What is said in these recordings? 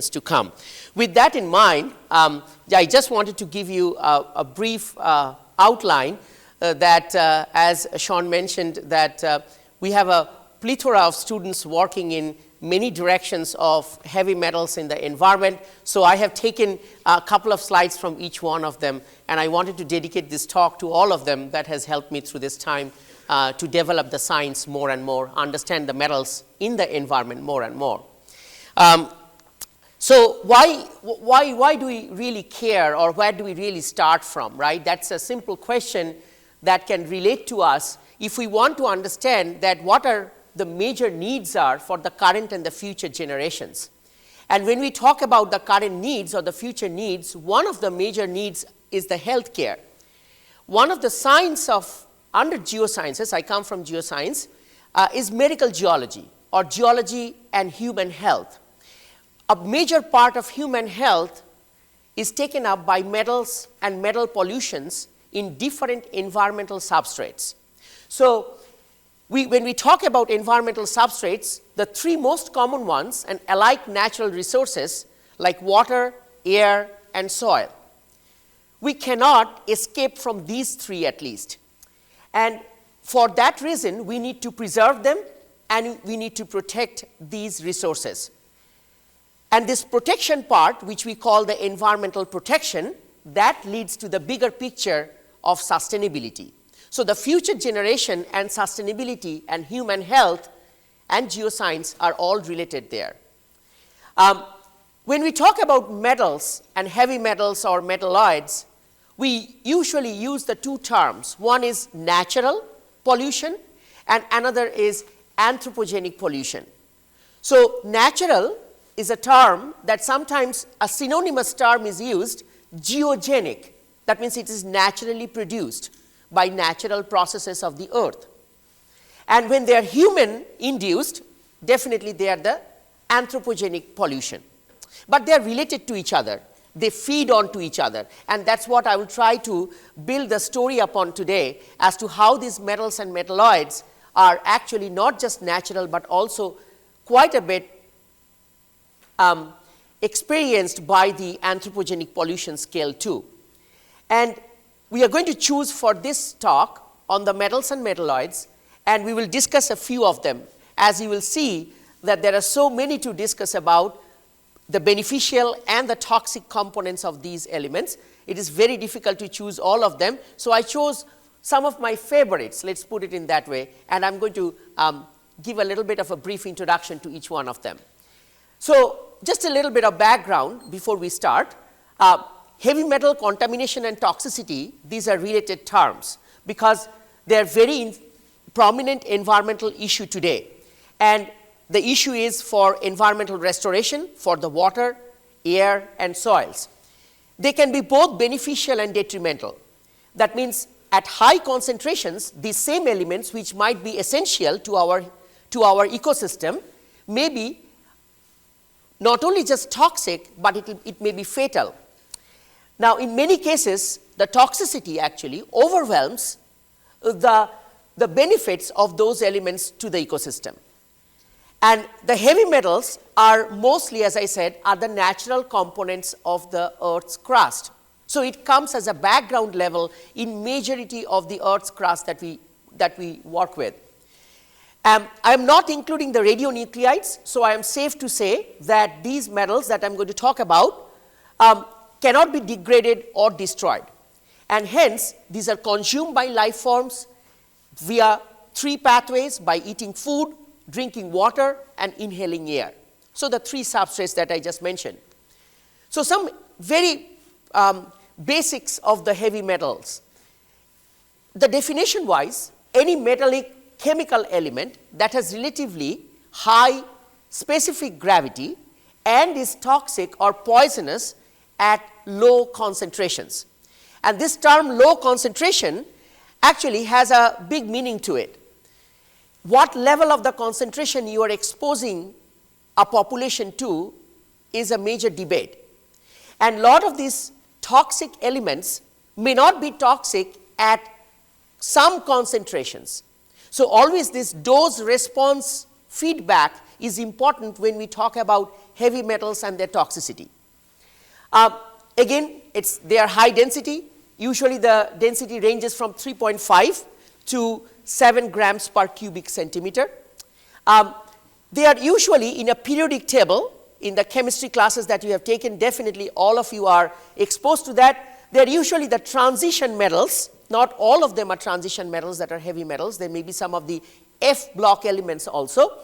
to come. With that in mind, I just wanted to give you a brief outline that as Sean mentioned that we have a plethora of students working in many directions of heavy metals in the environment. So I have taken a couple of slides from each one of them, and I wanted to dedicate this talk to all of them. That has helped me through this time to develop the science more and more, understand the metals in the environment more and more. So why do we really care, or where do we really start from, right? That's a simple question that can relate to us if we want to understand that what are the major needs are for the current and the future generations. And when we talk about the current needs or the future needs, one of the major needs is the healthcare. One of the science of under geosciences, I come from geoscience, is medical geology or geology and human health. A major part of human health is taken up by metals and metal pollutions in different environmental substrates. So when we talk about environmental substrates, the three most common ones and alike natural resources like water, air, and soil. We cannot escape from these three at least. And for that reason, we need to preserve them and we need to protect these resources. And this protection part, which we call the environmental protection, that leads to the bigger picture of sustainability. So the future generation and sustainability and human health and geoscience are all related there. When we talk about metals and heavy metals or metalloids, we usually use the two terms. One is natural pollution and another is anthropogenic pollution. So natural is a term that sometimes a synonymous term is used, geogenic. That means it is naturally produced by natural processes of the earth. And when they are human induced, definitely they are the anthropogenic pollution. But they are related to each other. They feed on to each other. And that's what I will try to build the story upon today as to how these metals and metalloids are actually not just natural but also quite a bit experienced by the anthropogenic pollution scale too. And we are going to choose for this talk on the metals and metalloids, and we will discuss a few of them. As you will see that there are so many to discuss about the beneficial and the toxic components of these elements. It is very difficult to choose all of them. So I chose some of my favorites, let's put it in that way, and I'm going to give a little bit of a brief introduction to each one of them. So just a little bit of background before we start. Heavy metal contamination and toxicity, these are related terms because they are very prominent environmental issue today. And the issue is for environmental restoration for the water, air, and soils. They can be both beneficial and detrimental. That means at high concentrations, these same elements which might be essential to our ecosystem may be not only just toxic, but it may be fatal. Now, in many cases, the toxicity actually overwhelms the benefits of those elements to the ecosystem. And the heavy metals are mostly, as I said, are the natural components of the Earth's crust. So it comes as a background level in majority of the Earth's crust that we work with. I am not including the radionuclides, so I am safe to say that these metals that I am going to talk about cannot be degraded or destroyed. And hence, these are consumed by life forms via three pathways: by eating food, drinking water, and inhaling air. So the three substrates that I just mentioned. So some very basics of the heavy metals. The definition wise, any metallic chemical element that has relatively high specific gravity and is toxic or poisonous at low concentrations. And this term low concentration actually has a big meaning to it. What level of the concentration you are exposing a population to is a major debate. And a lot of these toxic elements may not be toxic at some concentrations. So always this dose response feedback is important when we talk about heavy metals and their toxicity. Again, they are high density. Usually the density ranges from 3.5 to 7 grams per cubic centimeter. They are usually in a periodic table. In the chemistry classes that you have taken, definitely all of you are exposed to that. They are usually the transition metals. Not all of them are transition metals that are heavy metals. There may be some of the F block elements also.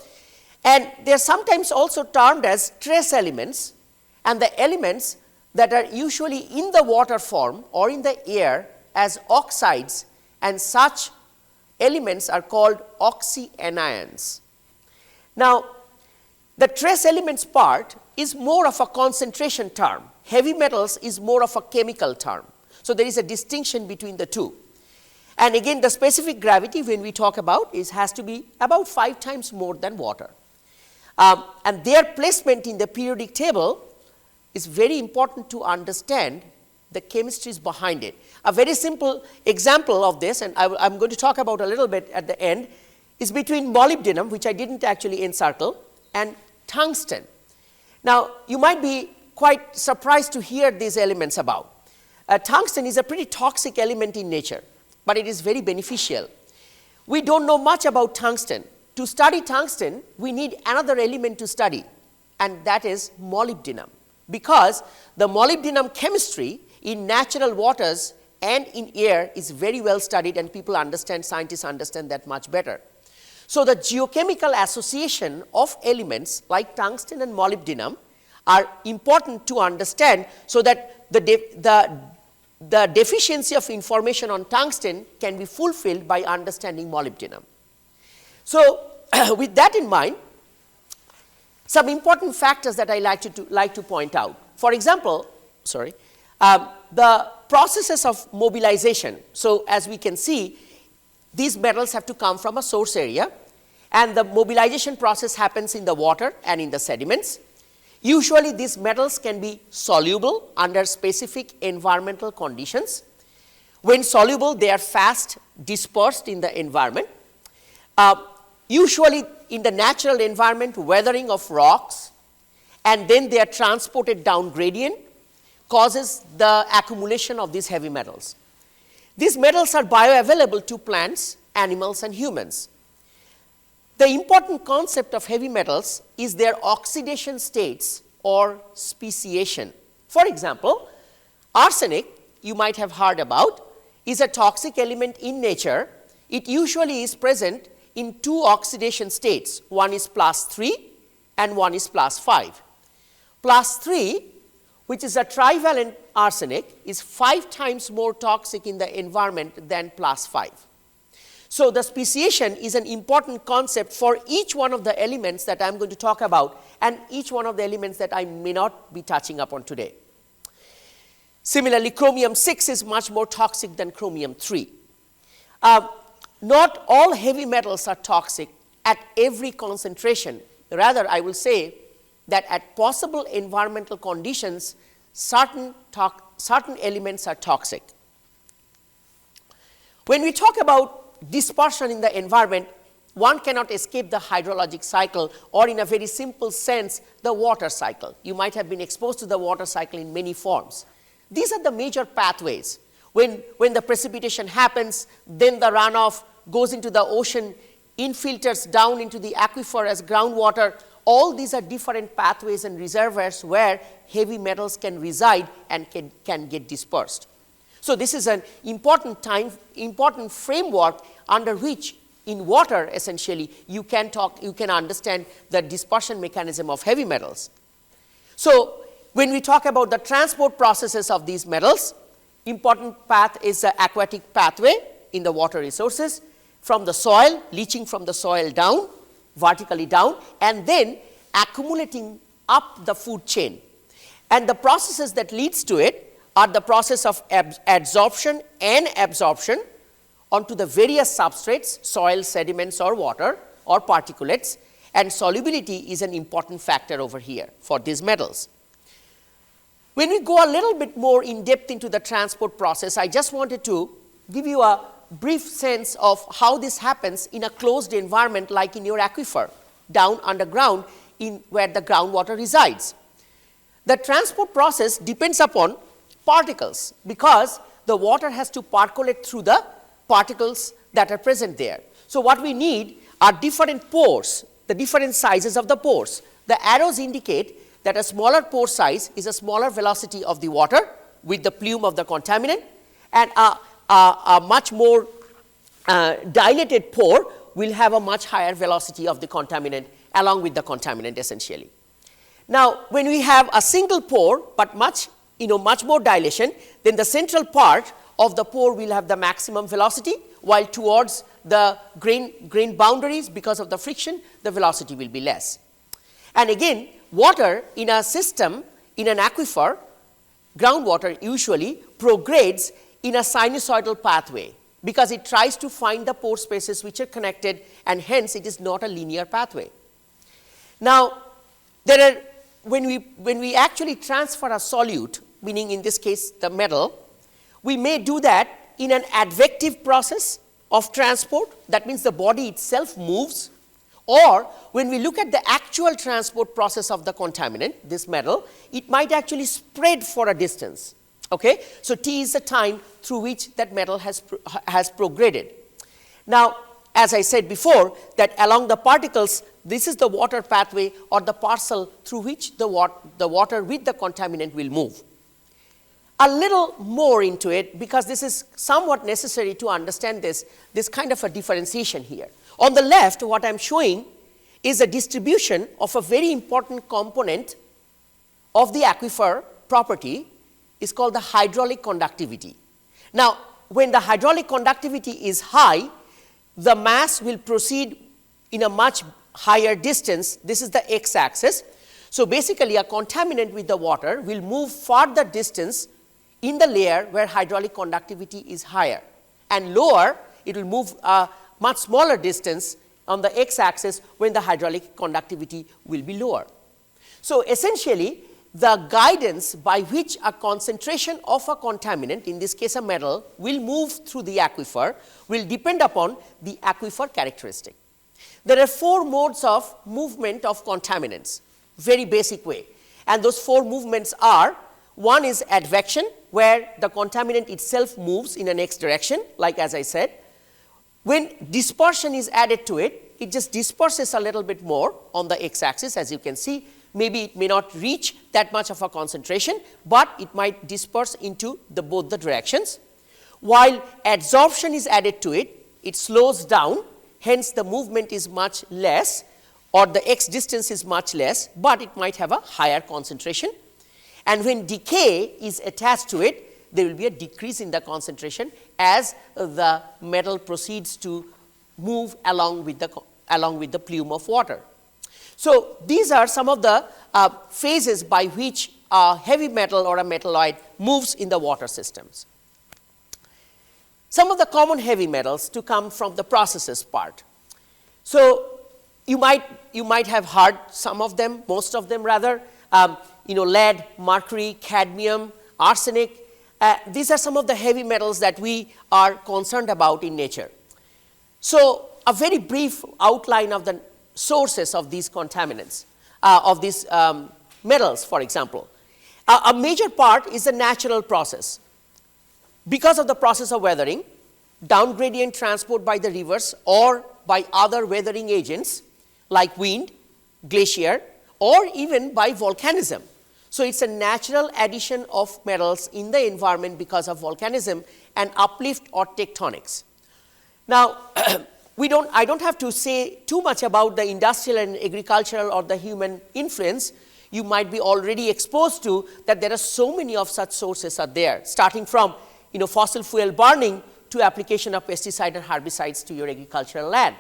And they are sometimes also termed as trace elements, and the elements that are usually in the water form or in the air as oxides, and such elements are called oxyanions. Now, the trace elements part is more of a concentration term. Heavy metals is more of a chemical term. So there is a distinction between the two. And again, the specific gravity when we talk about has to be about 5 times more than water. And their placement in the periodic table is very important to understand the chemistries behind it. A very simple example of this, and I'm going to talk about a little bit at the end, is between molybdenum, which I didn't actually encircle, and tungsten. Now, you might be quite surprised to hear these elements about. Tungsten is a pretty toxic element in nature, but it is very beneficial. We don't know much about tungsten. To study tungsten, we need another element to study, and that is molybdenum, because the molybdenum chemistry in natural waters and in air is very well studied, and people understand, scientists understand that much better. So the geochemical association of elements like tungsten and molybdenum are important to understand, so that the deficiency of information on tungsten can be fulfilled by understanding molybdenum. So with that in mind, some important factors that I like to point out. For example, the processes of mobilization. So as we can see, these metals have to come from a source area, and the mobilization process happens in the water and in the sediments. Usually these metals can be soluble under specific environmental conditions. When soluble, they are fast dispersed in the environment. Usually in the natural environment, weathering of rocks, and then they are transported down gradient, causes the accumulation of these heavy metals. These metals are bioavailable to plants, animals, and humans. The important concept of heavy metals is their oxidation states or speciation. For example, arsenic, you might have heard about, is a toxic element in nature. It usually is present in 2 oxidation states. One is +3 and one is +5. +3, which is a trivalent arsenic, is 5 times more toxic in the environment than +5. So the speciation is an important concept for each one of the elements that I'm going to talk about, and each one of the elements that I may not be touching upon today. Similarly, chromium-6 is much more toxic than chromium-3. Not all heavy metals are toxic at every concentration. Rather, I will say that at possible environmental conditions, certain elements are toxic. When we talk about dispersion in the environment, one cannot escape the hydrologic cycle, or in a very simple sense, the water cycle. You might have been exposed to the water cycle in many forms. These are the major pathways. When the precipitation happens, then the runoff goes into the ocean, infiltrates down into the aquifer as groundwater. All these are different pathways and reservoirs where heavy metals can reside and can get dispersed. So this is an important framework under which in water essentially you can understand the dispersion mechanism of heavy metals. So when we talk about the transport processes of these metals, important path is the aquatic pathway in the water resources, from the soil, leaching from the soil down, vertically down, and then accumulating up the food chain. And the processes that leads to it are the process of adsorption and absorption onto the various substrates, soil, sediments, or water, or particulates, and solubility is an important factor over here for these metals. When we go a little bit more in depth into the transport process, I just wanted to give you a brief sense of how this happens in a closed environment like in your aquifer. down underground in where the groundwater resides. The transport process depends upon particles because the water has to percolate through the particles that are present there. So what we need are different pores, the different sizes of the pores. The arrows indicate that a smaller pore size is a smaller velocity of the water with the plume of the contaminant, and a much more dilated pore will have a much higher velocity of the contaminant along with the contaminant essentially. Now, when we have a single pore but much more dilation, then the central part of the pore will have the maximum velocity, while towards the grain boundaries, because of the friction, the velocity will be less. And again, water in a system, in an aquifer, groundwater usually progrades in a sinusoidal pathway because it tries to find the pore spaces which are connected, and hence it is not a linear pathway. Now, when we actually transfer a solute, meaning in this case the metal, we may do that in an advective process of transport, that means the body itself moves, or when we look at the actual transport process of the contaminant, this metal, it might actually spread for a distance. Okay? So T is the time through which that metal has prograded. Now, as I said before, that along the particles, this is the water pathway or the parcel through which the water with the contaminant will move. A little more into it, because this is somewhat necessary to understand this kind of a differentiation here. On the left, what I'm showing is a distribution of a very important component of the aquifer property is called the hydraulic conductivity. Now, when the hydraulic conductivity is high, the mass will proceed in a much higher distance. This is the x-axis. So basically, a contaminant with the water will move farther distance in the layer where hydraulic conductivity is higher, and lower it will move a much smaller distance on the x-axis when the hydraulic conductivity will be lower. So essentially, the guidance by which a concentration of a contaminant, in this case a metal, will move through the aquifer will depend upon the aquifer characteristic. There are 4 modes of movement of contaminants, very basic way, and those 4 movements are: one is advection, where the contaminant itself moves in an x direction, like as I said. When dispersion is added to it, it just disperses a little bit more on the x-axis, as you can see. Maybe it may not reach that much of a concentration, but it might disperse into both the directions. While adsorption is added to it, it slows down, hence the movement is much less, or the x distance is much less, but it might have a higher concentration. And when decay is attached to it, there will be a decrease in the concentration as the metal proceeds to move along with the plume of water. So these are some of the phases by which a heavy metal or a metalloid moves in the water systems. Some of the common heavy metals to come from the processes part. So you might have heard some of them, most of them rather. Lead, mercury, cadmium, arsenic. These are some of the heavy metals that we are concerned about in nature. So a very brief outline of the sources of these contaminants, of these metals, for example. A major part is the natural process. Because of the process of weathering, down gradient transport by the rivers or by other weathering agents like wind, glacier, or even by volcanism. So it's a natural addition of metals in the environment because of volcanism and uplift or tectonics. Now, I don't have to say too much about the industrial and agricultural or the human influence. You might be already exposed to that there are so many of such sources are there, starting from fossil fuel burning to application of pesticide and herbicides to your agricultural land.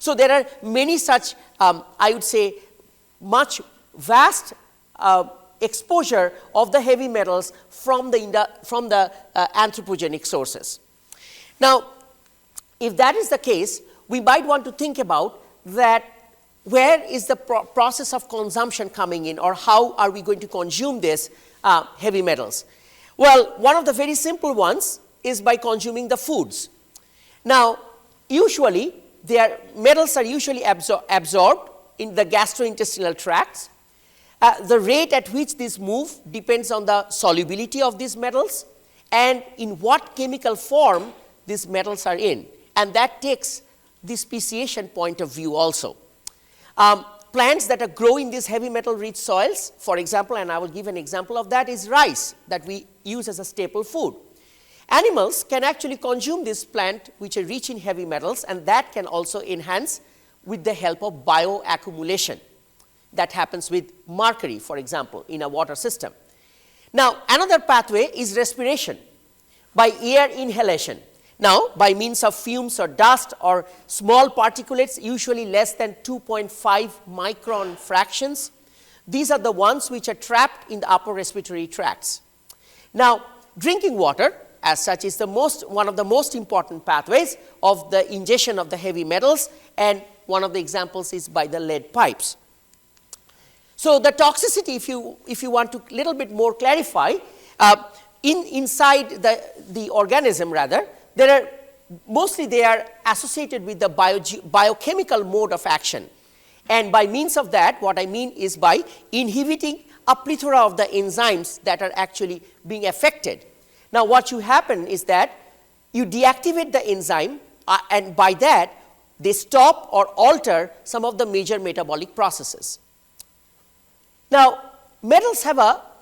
So there are many such, I would say, much vast exposure of the heavy metals from the anthropogenic sources. Now, if that is the case, we might want to think about that where is the process of consumption coming in, or how are we going to consume these heavy metals? Well, one of the very simple ones is by consuming the foods. Now, usually, metals are usually absorbed in the gastrointestinal tracts. The rate at which these move depends on the solubility of these metals and in what chemical form these metals are in, and that takes the speciation point of view also. Plants that grow in these heavy metal rich soils, for example, and I will give an example of that, is rice that we use as a staple food. Animals can actually consume this plant which are rich in heavy metals, and that can also enhance with the help of bioaccumulation. That happens with mercury, for example, in a water system. Now, another pathway is respiration by air inhalation. Now, by means of fumes or dust or small particulates, usually less than 2.5 micron fractions, these are the ones which are trapped in the upper respiratory tracts. Now, drinking water as such is one of the most important pathways of the ingestion of the heavy metals, and one of the examples is by the lead pipes. So, the toxicity, if you want to little bit more clarify, inside the organism rather, mostly they are associated with the biochemical mode of action, and by means of that what I mean is by inhibiting a plethora of the enzymes that are actually being affected. Now, what you happen is that you deactivate the enzyme and by that they stop or alter some of the major metabolic processes. Now,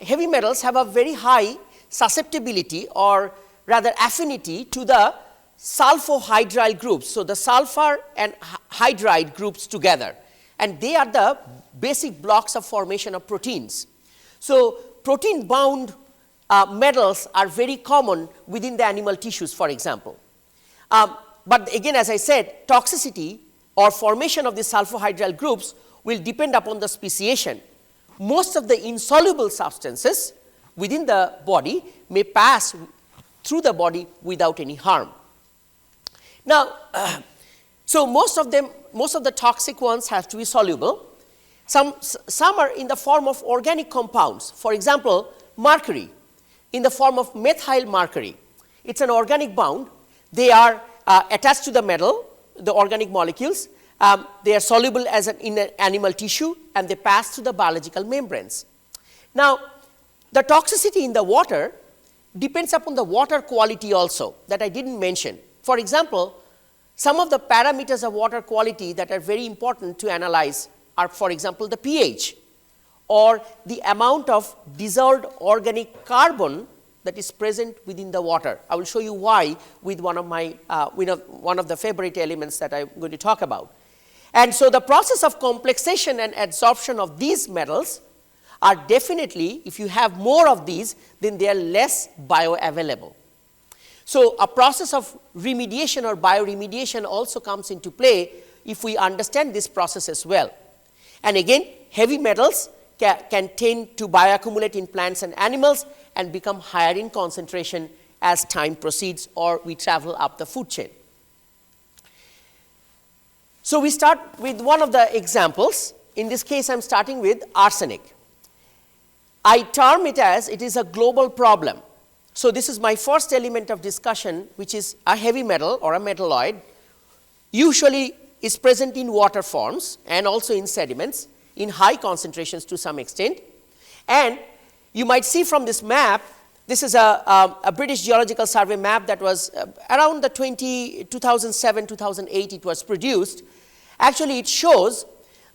heavy metals have a very high susceptibility or rather affinity to the sulfohydryl groups. So, the sulfur and hydride groups together, and they are the basic blocks of formation of proteins. So, protein bound metals are very common within the animal tissues, for example. But again, as I said, toxicity or formation of the sulfohydryl groups will depend upon the speciation. Most of the insoluble substances within the body may pass through the body without any harm. Now, so most of the toxic ones have to be soluble. Some are in the form of organic compounds. For example, mercury in the form of methyl mercury. It's an organic bound. They are attached to the metal, the organic molecules. They are soluble in an animal tissue, and they pass through the biological membranes. Now, the toxicity in the water depends upon the water quality also that I didn't mention. For example, some of the parameters of water quality that are very important to analyze are, for example, the pH or the amount of dissolved organic carbon that is present within the water. I will show you why with one of the favorite elements that I'm going to talk about. And so, the process of complexation and adsorption of these metals are definitely, if you have more of these, then they are less bioavailable. So, a process of remediation or bioremediation also comes into play if we understand this process as well. And again, heavy metals can tend to bioaccumulate in plants and animals and become higher in concentration as time proceeds or we travel up the food chain. So, we start with one of the examples. In this case, I am starting with arsenic. I term it as it is a global problem. So, this is my first element of discussion, which is a heavy metal or a metalloid, usually is present in water forms and also in sediments in high concentrations to some extent. And you might see from this map, this is a British Geological Survey map that was around the 2007, 2008 it was produced. Actually, it shows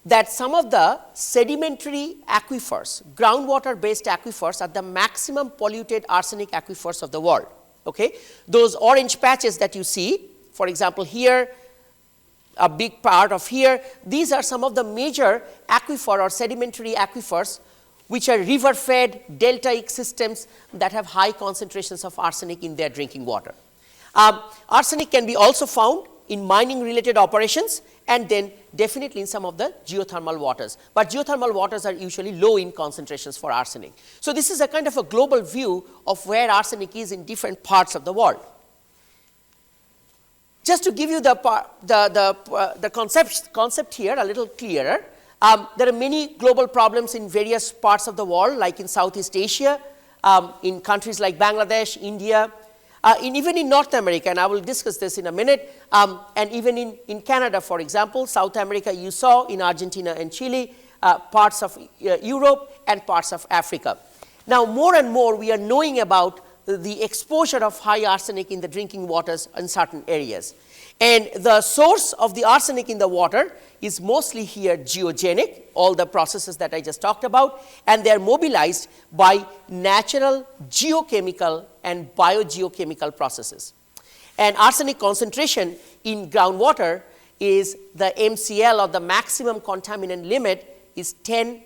that some of the sedimentary aquifers, groundwater based aquifers, are the maximum polluted arsenic aquifers of the world. Okay? Those orange patches that you see, for example, here, a big part of here, these are some of the major aquifer or sedimentary aquifers which are river fed deltaic systems that have high concentrations of arsenic in their drinking water. Arsenic can be also found in mining related operations and then definitely in some of the geothermal waters, but geothermal waters are usually low in concentrations for arsenic. So, this is a kind of a global view of where arsenic is in different parts of the world. Just to give you the concept here a little clearer, there are many global problems in various parts of the world, like in Southeast Asia, in countries like Bangladesh, India. even in North America, and I will discuss this in a minute, and even in Canada, for example, South America you saw, in Argentina and Chile, parts of Europe and parts of Africa. Now, more and more we are knowing about the exposure of high arsenic in the drinking waters in certain areas. And the source of the arsenic in the water is mostly here geogenic, all the processes that I just talked about, and they are mobilized by natural, geochemical and biogeochemical processes. And arsenic concentration in groundwater is the MCL, or the maximum contaminant limit, is 10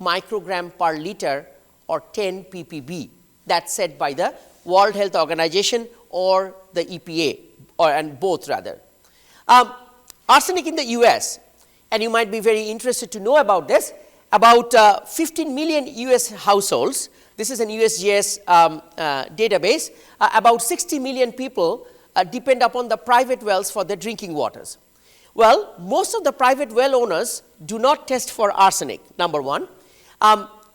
microgram per liter, or 10 ppb. That's set by the World Health Organization or the EPA, and both rather. Arsenic in the US, and you might be very interested to know about this, about 15 million US households, this is an USGS database, about 60 million people depend upon the private wells for their drinking waters. Well, most of the private well owners do not test for arsenic, number one,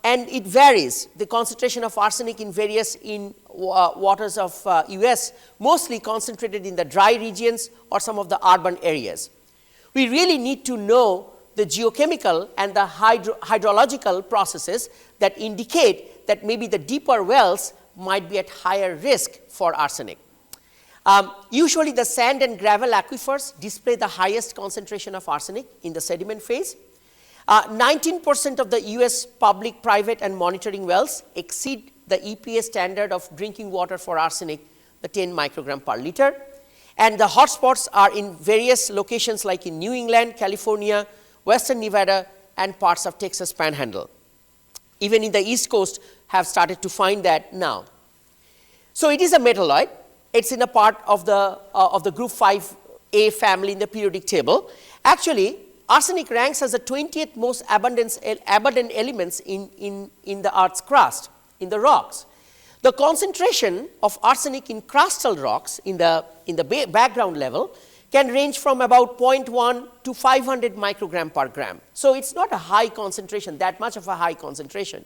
and it varies, the concentration of arsenic in various waters of US, mostly concentrated in the dry regions or some of the urban areas. We really need to know the geochemical and the hydrological processes that indicate that maybe the deeper wells might be at higher risk for arsenic. Usually the sand and gravel aquifers display the highest concentration of arsenic in the sediment phase. 19% of the US public, private and monitoring wells exceed the EPA standard of drinking water for arsenic, the 10 microgram per liter. And the hotspots are in various locations like in New England, California, Western Nevada and parts of Texas Panhandle. Even in the East Coast have started to find that now. So it is a metalloid. It's in a part of the group 5A family in the periodic table. Actually, arsenic ranks as the 20th most abundant elements in the Earth's crust, in the rocks. The concentration of arsenic in crustal rocks in the background level can range from about 0.1 to 500 microgram per gram. So it's not a high concentration, that much of a high concentration.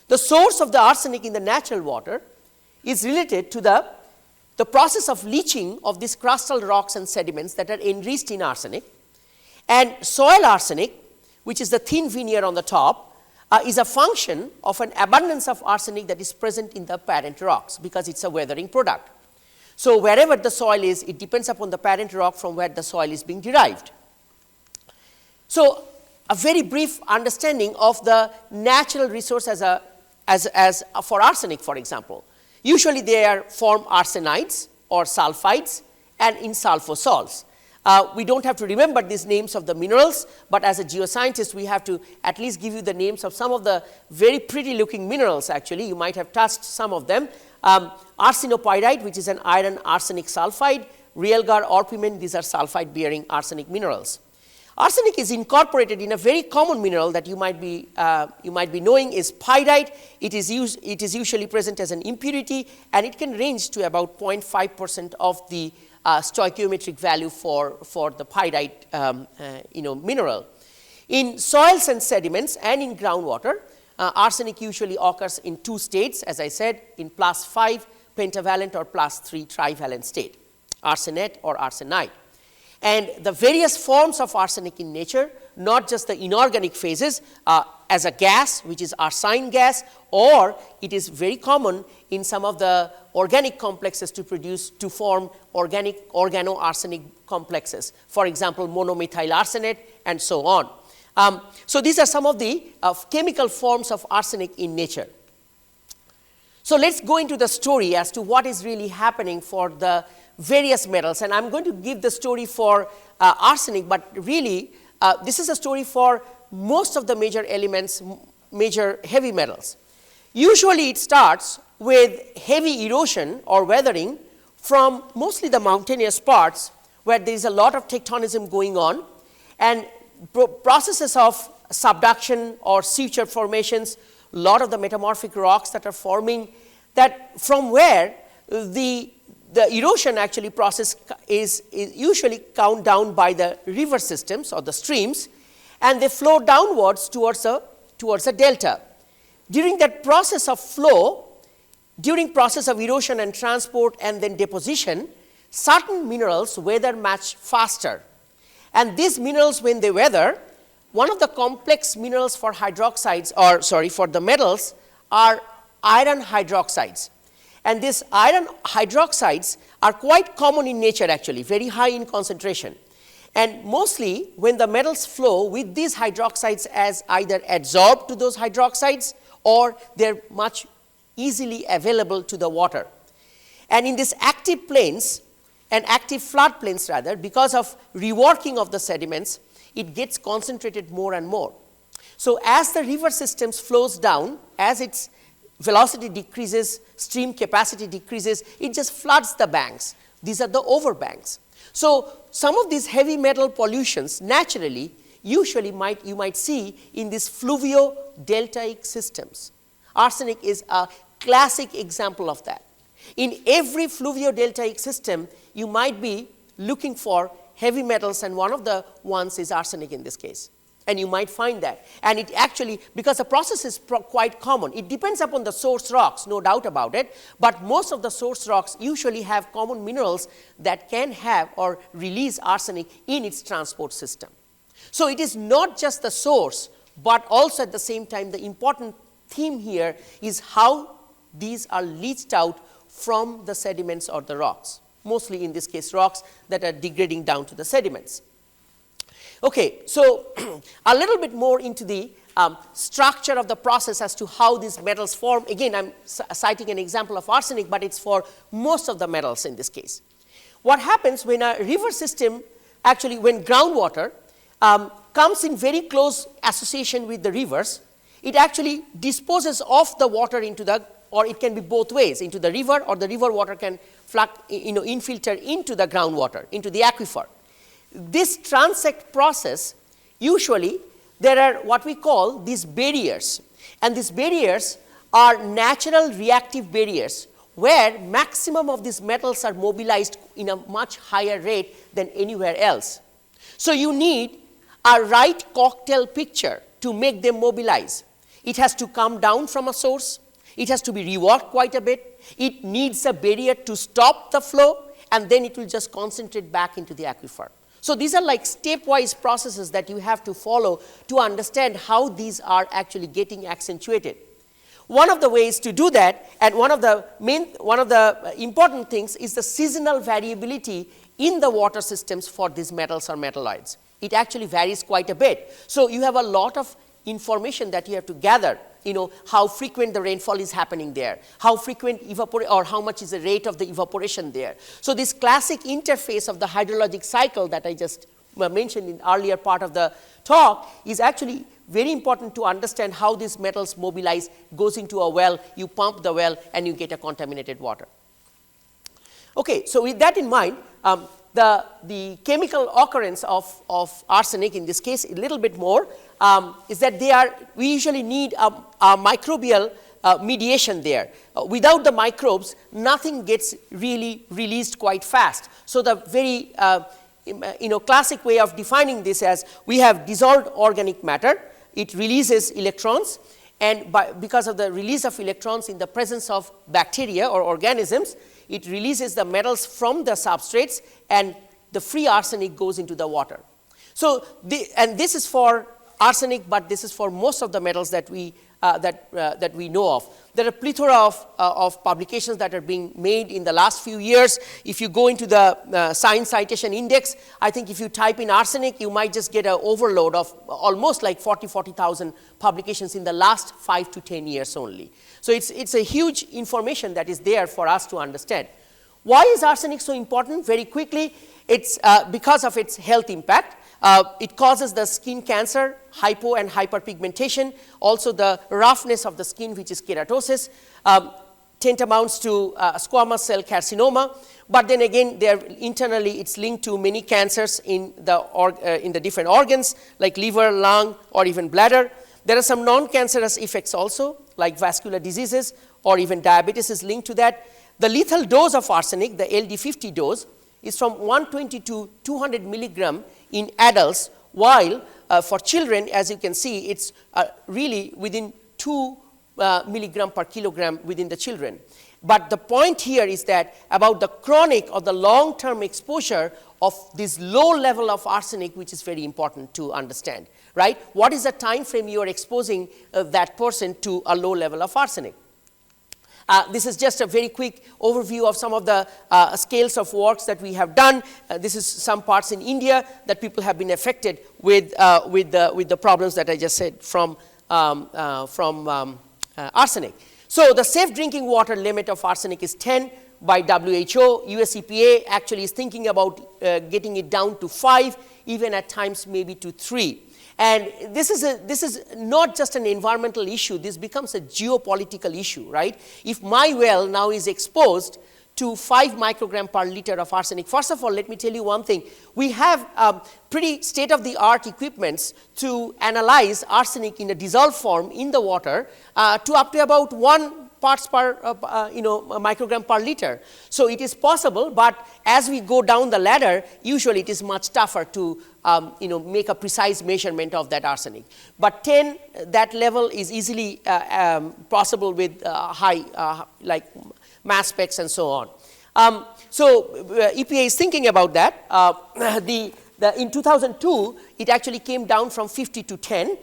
The source of the arsenic in the natural water is related to the process of leaching of these crustal rocks and sediments that are enriched in arsenic. And soil arsenic, which is the thin veneer on the top, is a function of an abundance of arsenic that is present in the parent rocks because it's a weathering product. So wherever the soil is, it depends upon the parent rock from where the soil is being derived. So a very brief understanding of the natural resource as for arsenic, for example. Usually they are form arsenides or sulfides and in sulfosols. We don't have to remember these names of the minerals, but as a geoscientist, we have to at least give you the names of some of the very pretty looking minerals actually. You might have touched some of them. Arsenopyrite, which is an iron arsenic sulfide, realgar, orpiment, these are sulfide bearing arsenic minerals. Arsenic is incorporated in a very common mineral that you might be knowing is pyrite. It is usually present as an impurity and it can range to about 0.5% of the stoichiometric value for the pyrite mineral. In soils and sediments and in groundwater, arsenic usually occurs in two states, as I said, in +5 pentavalent or +3 trivalent state, arsenate or arsenide. And the various forms of arsenic in nature, not just the inorganic phases, as a gas, which is arsine gas, or it is very common in some of the organic complexes to form organic organoarsenic complexes. For example, monomethyl arsenate and so on. So these are some of the chemical forms of arsenic in nature. So let's go into the story as to what is really happening for the various metals, and I'm going to give the story for arsenic, but really this is a story for most of the major elements, major heavy metals. Usually it starts with heavy erosion or weathering from mostly the mountainous parts where there is a lot of tectonism going on and processes of subduction or suture formations, a lot of the metamorphic rocks that are forming, that from where the erosion actually process is usually count down by the river systems or the streams, and they flow downwards towards a delta. During that process of flow, during process of erosion and transport and then deposition, certain minerals weather much faster. And these minerals, when they weather, one of the complex minerals for hydroxides, or sorry, for the metals are iron hydroxides. And these iron hydroxides are quite common in nature actually, very high in concentration. And mostly when the metals flow with these hydroxides as either adsorbed to those hydroxides or they're much easily available to the water. And in these active plains and active flood plains rather, because of reworking of the sediments, it gets concentrated more and more. So as the river systems flows down, as its velocity decreases, stream capacity decreases, it just floods the banks. These are the overbanks. So some of these heavy metal pollutions naturally usually you might see in these fluvio-deltaic systems. Arsenic is a classic example of that. In every fluvio-deltaic system, you might be looking for heavy metals, and one of the ones is arsenic in this case. And you might find that. And it actually, because the process is quite common, it depends upon the source rocks, no doubt about it, but most of the source rocks usually have common minerals that can have or release arsenic in its transport system. So it is not just the source, but also at the same time, the important theme here is how these are leached out from the sediments or the rocks, mostly in this case rocks that are degrading down to the sediments. Okay, so a little bit more into the structure of the process as to how these metals form. Again, I'm citing an example of arsenic, but it's for most of the metals in this case. What happens when a river system, actually when groundwater comes in very close association with the rivers, it actually disposes of the water into the, or it can be both ways, into the river, or the river water can infiltrate into the groundwater, into the aquifer. This transect process, usually there are what we call these barriers, and these barriers are natural reactive barriers where maximum of these metals are mobilized in a much higher rate than anywhere else. So you need a right cocktail picture to make them mobilize. It has to come down from a source, it has to be reworked quite a bit, it needs a barrier to stop the flow, and then it will just concentrate back into the aquifer. So these are like stepwise processes that you have to follow to understand how these are actually getting accentuated. One of the ways to do that, and one of the important things, is the seasonal variability in the water systems for these metals or metalloids. It actually varies quite a bit. So you have a lot of information that you have to gather, how frequent the rainfall is happening there, how frequent or how much is the rate of the evaporation there. So this classic interface of the hydrologic cycle that I just mentioned in earlier part of the talk is actually very important to understand how these metals mobilize, goes into a well, you pump the well, and you get a contaminated water. Okay, so with that in mind, the chemical occurrence of arsenic in this case, a little bit more, is that we usually need a microbial mediation there. Without the microbes, nothing gets really released quite fast. So the very classic way of defining this as we have dissolved organic matter, it releases electrons, and because of the release of electrons in the presence of bacteria or organisms, it releases the metals from the substrates, and the free arsenic goes into the water. So, and this is for arsenic, but this is for most of the metals that we know of. There are a plethora of publications that are being made in the last few years. If you go into the Science Citation Index, I think if you type in arsenic, you might just get an overload of almost like 40,000 publications in the last 5 to 10 years only. So it's a huge information that is there for us to understand. Why is arsenic so important? Very quickly, it's because of its health impact. It causes the skin cancer, hypo and hyperpigmentation, also the roughness of the skin, which is keratosis, tantamounts to squamous cell carcinoma, but then again, internally it's linked to many cancers in the different organs like liver, lung, or even bladder. There are some non-cancerous effects also, like vascular diseases or even diabetes is linked to that. The lethal dose of arsenic, the LD50 dose, is from 120 to 200 milligram in adults, while for children, as you can see, it's really within 2 milligram per kilogram within the children. But the point here is that about the chronic or the long-term exposure of this low level of arsenic, which is very important to understand, right? What is the time frame you are exposing that person to a low level of arsenic? This is just a very quick overview of some of the scales of works that we have done. This is some parts in India that people have been affected with the problems that I just said from arsenic. So the safe drinking water limit of arsenic is 10 by WHO. US EPA actually is thinking about getting it down to 5, even at times maybe to 3. And this is not just an environmental issue, this becomes a geopolitical issue, right? If my well now is exposed to 5 microgram per liter of arsenic, first of all, let me tell you one thing. We have pretty state-of-the-art equipments to analyze arsenic in a dissolved form in the water to up to about 1 parts per microgram per liter. So it is possible, but as we go down the ladder, usually it is much tougher to make a precise measurement of that arsenic. But 10, that level is easily possible with high like mass specs and so on. EPA is thinking about that. In 2002, it actually came down from 50 to 10.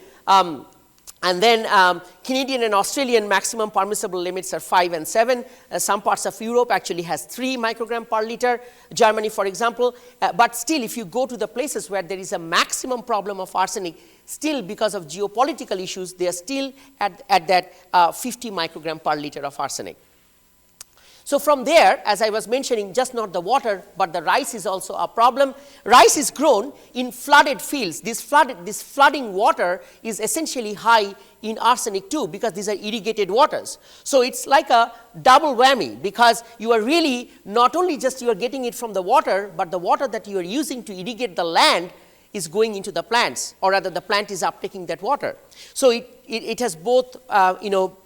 And then Canadian and Australian maximum permissible limits are 5 and 7. Some parts of Europe actually has 3 microgram per liter, Germany for example. But still, if you go to the places where there is a maximum problem of arsenic, still because of geopolitical issues, they are still at that 50 microgram per liter of arsenic. So from there, as I was mentioning, just not the water, but the rice is also a problem. Rice is grown in flooded fields. This flooding water is essentially high in arsenic too, because these are irrigated waters. So it's like a double whammy, because you are really not only just you are getting it from the water, but the water that you are using to irrigate the land is going into the plants, or rather the plant is uptaking that water. So it has both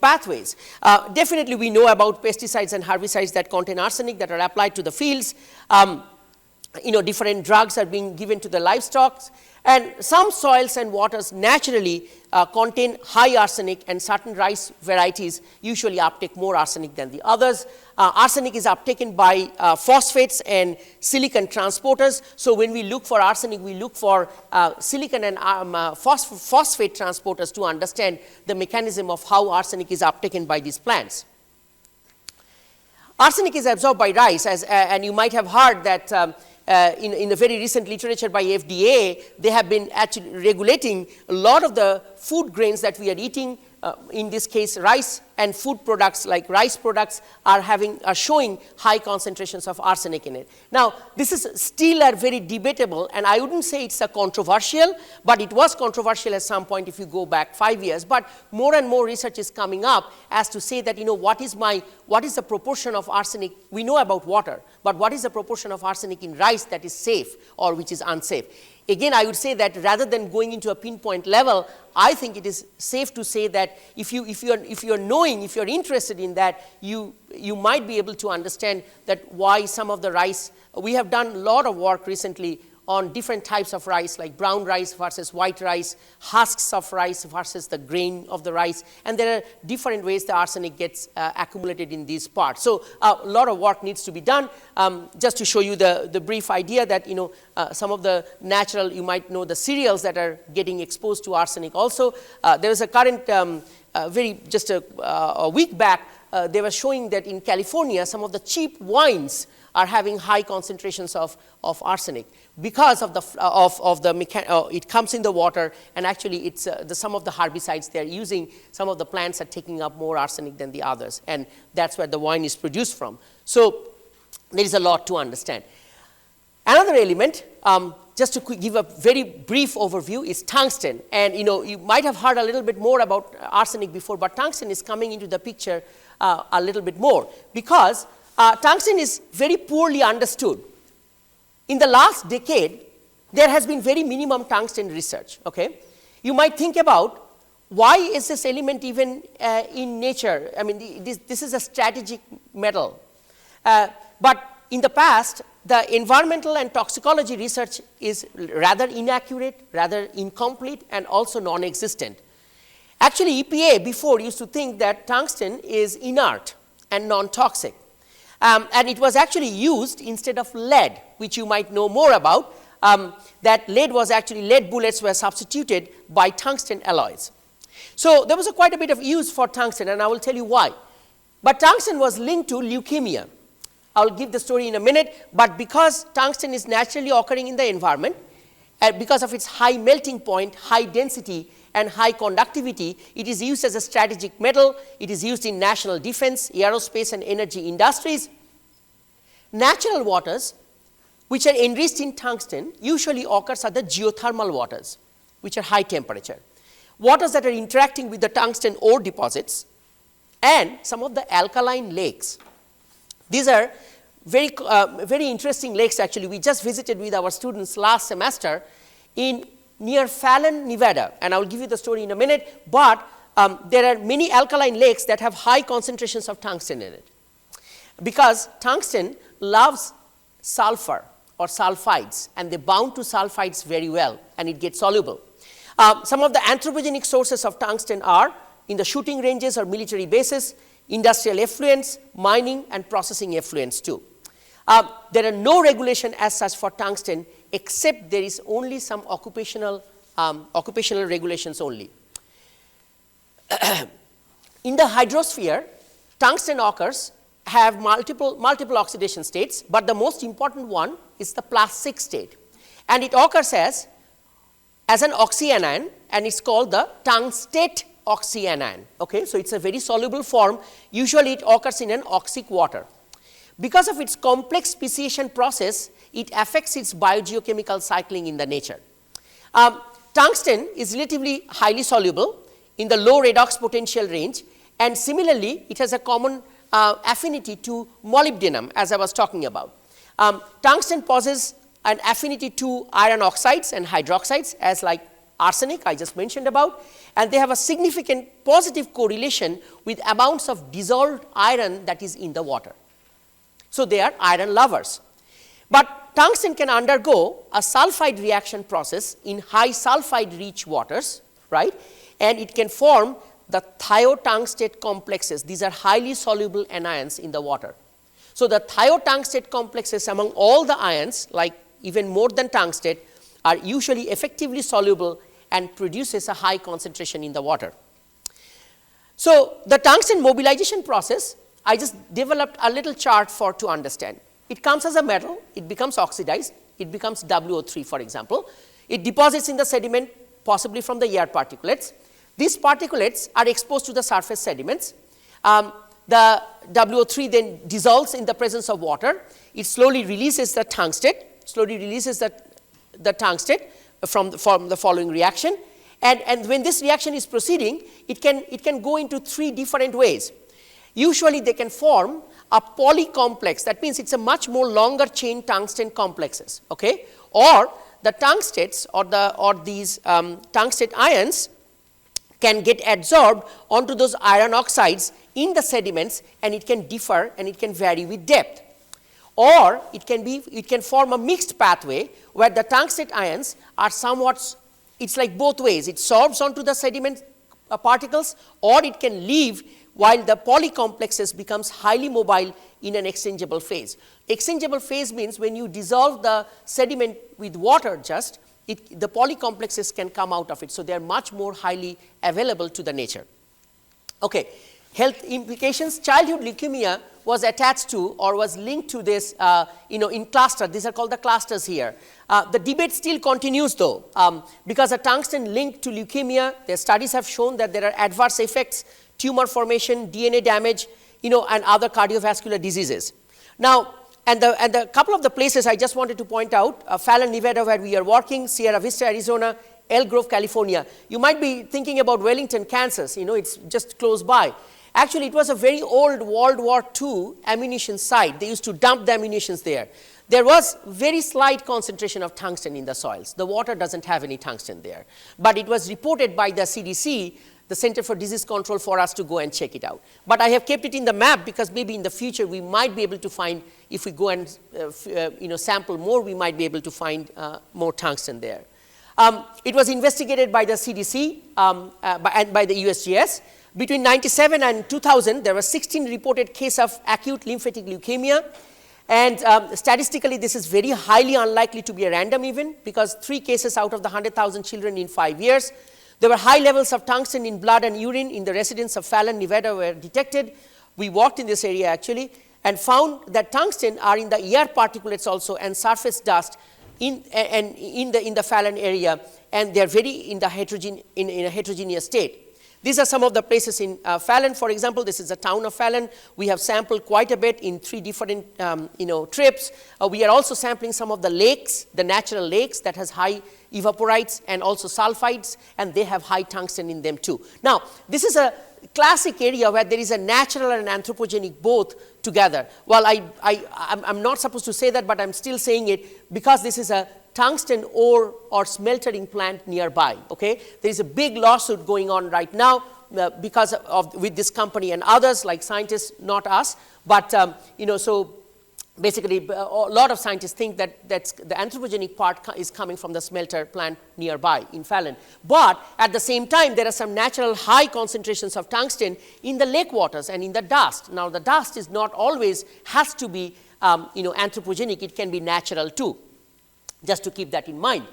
pathways. Definitely we know about pesticides and herbicides that contain arsenic that are applied to the fields. Different drugs are being given to the livestock, and some soils and waters naturally contain high arsenic, and certain rice varieties usually uptake more arsenic than the others. Arsenic is uptaken by phosphates and silicon transporters. So when we look for arsenic, we look for silicon and phosphate transporters to understand the mechanism of how arsenic is uptaken by these plants. Arsenic is absorbed by rice, and you might have heard that in the very recent literature by FDA, they have been actually regulating a lot of the food grains that we are eating. In this case, rice and food products like rice products are showing high concentrations of arsenic in it. Now, this is still very debatable, and I wouldn't say it's a controversial, but it was controversial at some point if you go back 5 years. But more and more research is coming up as to say that, what is the proportion of arsenic? We know about water, but what is the proportion of arsenic in rice that is safe or which is unsafe? Again, I would say that rather than going into a pinpoint level, I think it is safe to say that if you're interested in that, you might be able to understand that why some of the rice. We have done a lot of work recently on different types of rice, like brown rice versus white rice, husks of rice versus the grain of the rice, and there are different ways the arsenic gets accumulated in these parts. So a lot of work needs to be done. Just to show you the brief idea that some of the natural, you might know the cereals that are getting exposed to arsenic also. There was a current, just a week back, they were showing that in California, some of the cheap wines are having high concentrations of arsenic because of it comes in the water, and actually it's some of the herbicides they're using, some of the plants are taking up more arsenic than the others, and that's where the wine is produced from. So there is a lot to understand. Another element, just to give a very brief overview, is tungsten. And you might have heard a little bit more about arsenic before, but tungsten is coming into the picture a little bit more, because tungsten is very poorly understood. In the last decade, there has been very minimum tungsten research. Okay, you might think about why is this element even in nature? I mean, this is a strategic metal, but in the past, the environmental and toxicology research is rather inaccurate, rather incomplete, and also non-existent. Actually, EPA before used to think that tungsten is inert. and non-toxic. And it was actually used instead of lead, which you might know more about. That lead bullets were substituted by tungsten alloys. So there was quite a bit of use for tungsten, and I will tell you why. But tungsten was linked to leukemia. I will give the story in a minute, but because tungsten is naturally occurring in the environment, because of its high melting point, high density, and high conductivity, it is used as a strategic metal. It is used in national defense, aerospace, and energy industries. Natural waters, which are enriched in tungsten, usually occurs at the geothermal waters, which are high temperature. Waters that are interacting with the tungsten ore deposits, and some of the alkaline lakes. These are very interesting lakes actually. We just visited with our students last semester near Fallon, Nevada, and I will give you the story in a minute, but there are many alkaline lakes that have high concentrations of tungsten in it. Because tungsten loves sulfur or sulfides, and they bound to sulfides very well, and it gets soluble. Some of the anthropogenic sources of tungsten are in the shooting ranges or military bases, industrial effluents, mining, and processing effluents too. There are no regulation as such for tungsten, except there is only some occupational regulations only. In the hydrosphere, tungsten occurs have multiple oxidation states, but the most important one is the +6 state, and it occurs as an oxyanion, and it's called the tungstate oxyanion. Okay, so it's a very soluble form. Usually it occurs in an oxic water. Because of its complex speciation process, it affects its biogeochemical cycling in the nature. Tungsten is relatively highly soluble in the low redox potential range, and similarly it has a common affinity to molybdenum, as I was talking about. Tungsten possesses an affinity to iron oxides and hydroxides, as like arsenic I just mentioned about, and they have a significant positive correlation with amounts of dissolved iron that is in the water. So they are iron lovers. But tungsten can undergo a sulfide reaction process in high sulfide rich waters, right? And it can form the thiotungstate complexes. These are highly soluble anions in the water. So the thiotungstate complexes among all the ions, like even more than tungstate, are usually effectively soluble and produces a high concentration in the water. So the tungsten mobilization process, I just developed a little chart to understand. It comes as a metal, it becomes oxidized, it becomes WO3 for example. It deposits in the sediment, possibly from the air particulates. These particulates are exposed to the surface sediments. The WO3 then dissolves in the presence of water. It slowly releases the tungstate, the tungstate from the following reaction. And when this reaction is proceeding, it can go into 3 different ways. Usually they can form a polycomplex, that means it's a much more longer chain tungsten complexes, okay? Or the tungstates or these tungstate ions can get adsorbed onto those iron oxides in the sediments, and it can differ and it can vary with depth. Or it can form a mixed pathway where the tungstate ions are somewhat, it's like both ways, it sorbs onto the sediment particles, or it can leave while the polycomplexes becomes highly mobile in an exchangeable phase. Exchangeable phase means when you dissolve the sediment with water just, the polycomplexes can come out of it. So they are much more highly available to the nature. Okay, health implications. Childhood leukemia was attached to or was linked to this, in clusters. These are called the clusters here. The debate still continues though, because a tungsten linked to leukemia, their studies have shown that there are adverse effects, tumor formation, DNA damage, and other cardiovascular diseases. Now, and the couple of the places I just wanted to point out, Fallon, Nevada, where we are working, Sierra Vista, Arizona, Elk Grove, California. You might be thinking about Wellington, Kansas, it's just close by. Actually, it was a very old World War II ammunition site. They used to dump the ammunitions there. There was very slight concentration of tungsten in the soils. The water doesn't have any tungsten there. But it was reported by the CDC, the Center for Disease Control, for us to go and check it out. But I have kept it in the map because maybe in the future we might be able to find, if we go and sample more, we might be able to find more tungsten there. It was investigated by the CDC and by the USGS. Between 97 and 2000, there were 16 reported cases of acute lymphatic leukemia. And statistically, this is very highly unlikely to be a random event because 3 cases out of the 100,000 children in 5 years. There were high levels of tungsten in blood and urine in the residents of Fallon, Nevada were detected. We walked in this area actually and found that tungsten are in the air particulates also and surface dust in the Fallon area, and they are very in a heterogeneous state. These are some of the places in Fallon. For example, this is the town of Fallon. We have sampled quite a bit in 3 different trips. We are also sampling some of the lakes, the natural lakes that has high evaporites and also sulfides, and they have high tungsten in them too. Now, this is a classic area where there is a natural and anthropogenic both together. Well, I'm not supposed to say that, but I'm still saying it because this is a tungsten ore or smeltering plant nearby. Okay, there is a big lawsuit going on right now because of with this company and others like scientists, not us, but so basically a lot of scientists think that the anthropogenic part is coming from the smelter plant nearby in Fallon. But at the same time, there are some natural high concentrations of tungsten in the lake waters and in the dust. Now, the dust is not always has to be anthropogenic; it can be natural too. Just to keep that in mind.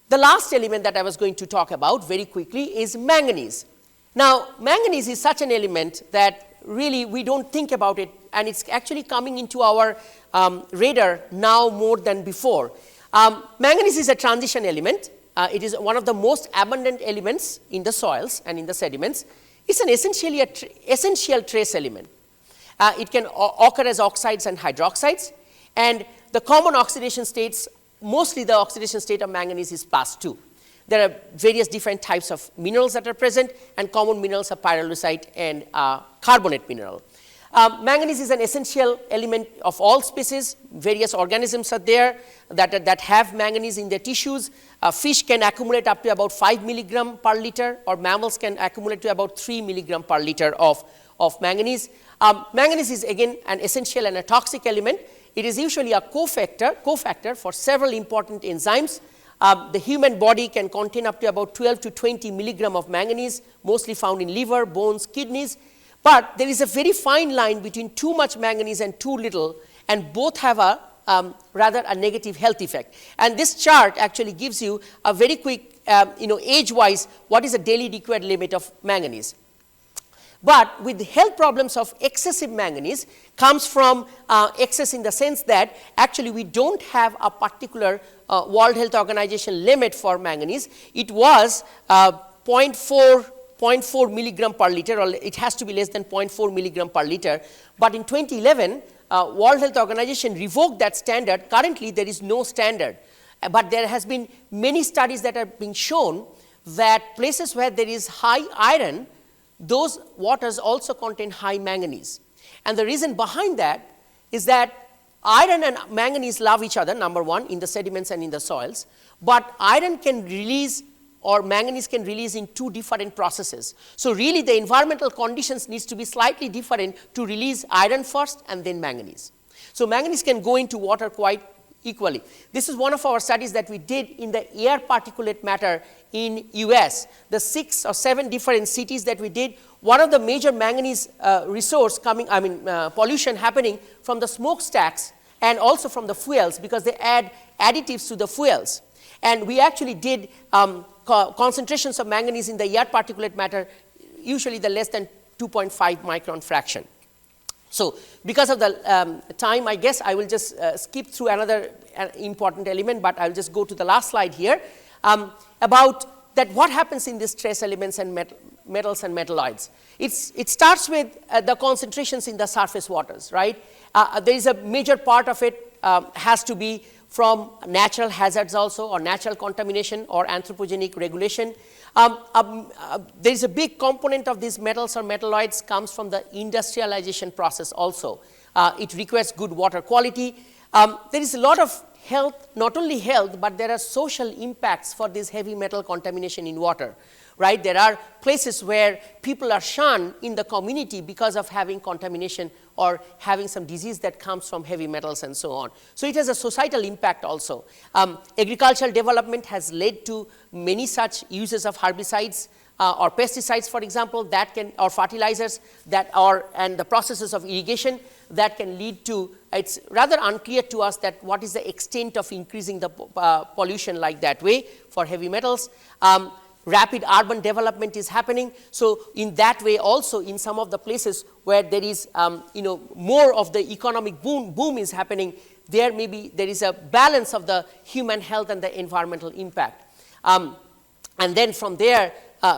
The last element that I was going to talk about very quickly is manganese. Now, manganese is such an element that really we don't think about it, and it's actually coming into our radar now more than before. Manganese is a transition element. It is one of the most abundant elements in the soils and in the sediments. It's an essential trace element. It can occur as oxides and hydroxides, and the common oxidation states, mostly the oxidation state of manganese is +2. There are various different types of minerals that are present, and common minerals are pyrolusite and carbonate mineral. Manganese is an essential element of all species. Various organisms are there that have manganese in their tissues. Fish can accumulate up to about 5 milligram per liter, or mammals can accumulate to about 3 milligram per liter of manganese. Manganese is again an essential and a toxic element. It is usually a cofactor for several important enzymes. The human body can contain up to about 12 to 20 milligram of manganese, mostly found in liver, bones, kidneys. But there is a very fine line between too much manganese and too little, and both have a rather a negative health effect. And this chart actually gives you a very quick, age-wise, what is the daily required limit of manganese. But with the health problems of excessive manganese comes from excess in the sense that actually we don't have a particular World Health Organization limit for manganese. It was 0.4 milligram per liter, or it has to be less than 0.4 milligram per liter. But in 2011, World Health Organization revoked that standard. Currently, there is no standard. But there has been many studies that have been shown that places where there is high iron, those waters also contain high manganese. And the reason behind that is that iron and manganese love each other, number one, in the sediments and in the soils. But iron can release, or manganese can release in 2 different processes. So really the environmental conditions needs to be slightly different to release iron first and then manganese. So manganese can go into water quite equally. This is one of our studies that we did in the air particulate matter in US. The 6 or 7 different cities that we did, one of the major manganese resource pollution happening from the smokestacks and also from the fuels, because they add additives to the fuels. And we actually did concentrations of manganese in the air particulate matter, usually the less than 2.5 micron fraction. So because of the time, I guess I will just skip through another important element, but I'll just go to the last slide here about that what happens in these trace elements and metals and metalloids. It starts with the concentrations in the surface waters, right? There is a major part of it has to be from natural hazards also, or natural contamination, or anthropogenic regulation. There is a big component of these metals or metalloids comes from the industrialization process also. It requires good water quality. There is a lot of health, not only health, but there are social impacts for this heavy metal contamination in water, right? There are places where people are shunned in the community because of having contamination or having some disease that comes from heavy metals and so on. So it has a societal impact also. Agricultural development has led to many such uses of herbicides, or pesticides, for example, that can, or fertilizers and the processes of irrigation that can lead to, it's rather unclear to us that what is the extent of increasing the pollution like that way for heavy metals. Rapid urban development is happening. So in that way also, in some of the places where there is more of the economic boom is happening, there is a balance of the human health and the environmental impact. And then from there,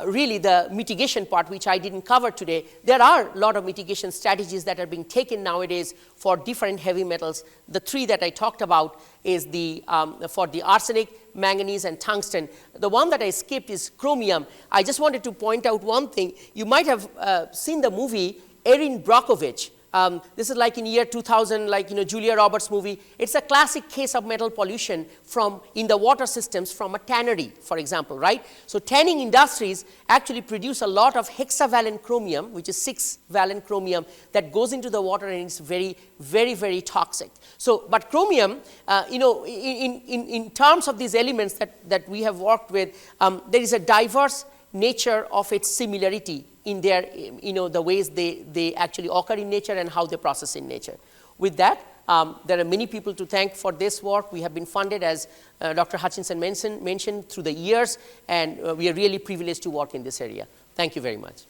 really the mitigation part, which I didn't cover today, there are a lot of mitigation strategies that are being taken nowadays for different heavy metals. The three that I talked about is for the arsenic, manganese, and tungsten. The one that I skipped is chromium. I just wanted to point out one thing. You might have seen the movie Erin Brockovich. This is like in year 2000, like Julia Roberts movie. It's a classic case of metal pollution in the water systems from a tannery, for example, right? So tanning industries actually produce a lot of hexavalent chromium, which is 6-valent chromium that goes into the water, and it's very, very, very toxic. So, but chromium, in terms of these elements that we have worked with, there is a diverse nature of its similarity in their, the ways they actually occur in nature and how they process in nature. With that, there are many people to thank for this work. We have been funded, as Dr. Hutchinson mentioned, through the years, and we are really privileged to work in this area. Thank you very much.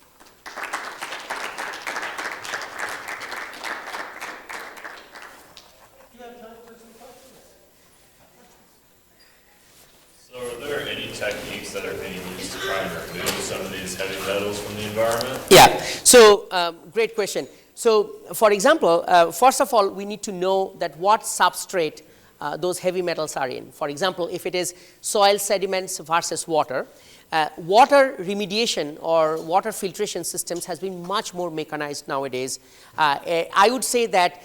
Techniques that are being used to try and remove some of these heavy metals from the environment? Yeah, so great question. So for example, first of all, we need to know that what substrate those heavy metals are in. For example, if it is soil sediments versus water, water remediation or water filtration systems has been much more mechanized nowadays. I would say that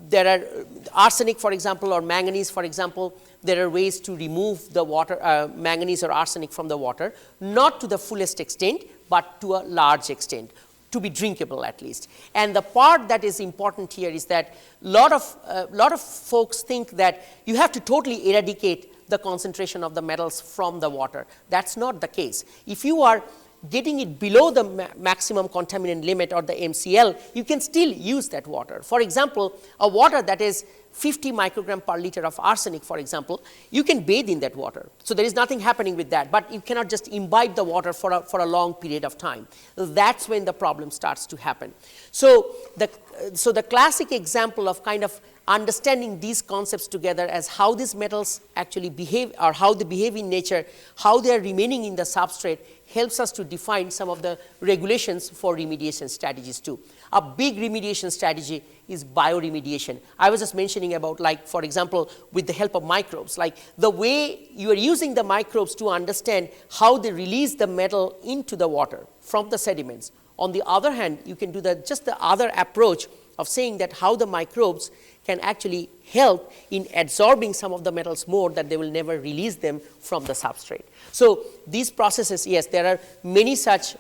there are arsenic, for example, or manganese, for example. There are ways to remove the water, manganese or arsenic from the water, not to the fullest extent, but to a large extent, to be drinkable at least. And the part that is important here is that lot of folks think that you have to totally eradicate the concentration of the metals from the water. That's not the case. If you are getting it below the maximum contaminant limit or the MCL, you can still use that water. For example, a water that is 50 microgram per liter of arsenic, for example, you can bathe in that water. So there is nothing happening with that, but you cannot just imbibe the water for a long period of time. That's when the problem starts to happen. So the classic example of kind of understanding these concepts together as how these metals actually behave, or how they behave in nature, how they are remaining in the substrate, helps us to define some of the regulations for remediation strategies too. A big remediation strategy is bioremediation. I was just mentioning about, like, for example, with the help of microbes, like the way you are using the microbes to understand how they release the metal into the water from the sediments. On the other hand, you can do just the other approach of saying that how the microbes can actually help in absorbing some of the metals more, that they will never release them from the substrate. So these processes, yes, there are many such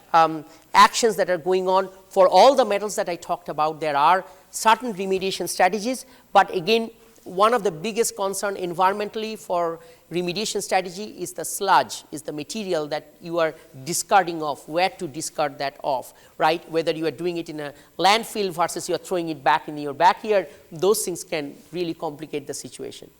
actions that are going on. For all the metals that I talked about, there are certain remediation strategies, but again, one of the biggest concern environmentally for remediation strategy is the sludge, is the material that you are discarding off, where to discard that off, right? Whether you are doing it in a landfill versus you are throwing it back in your backyard, those things can really complicate the situation.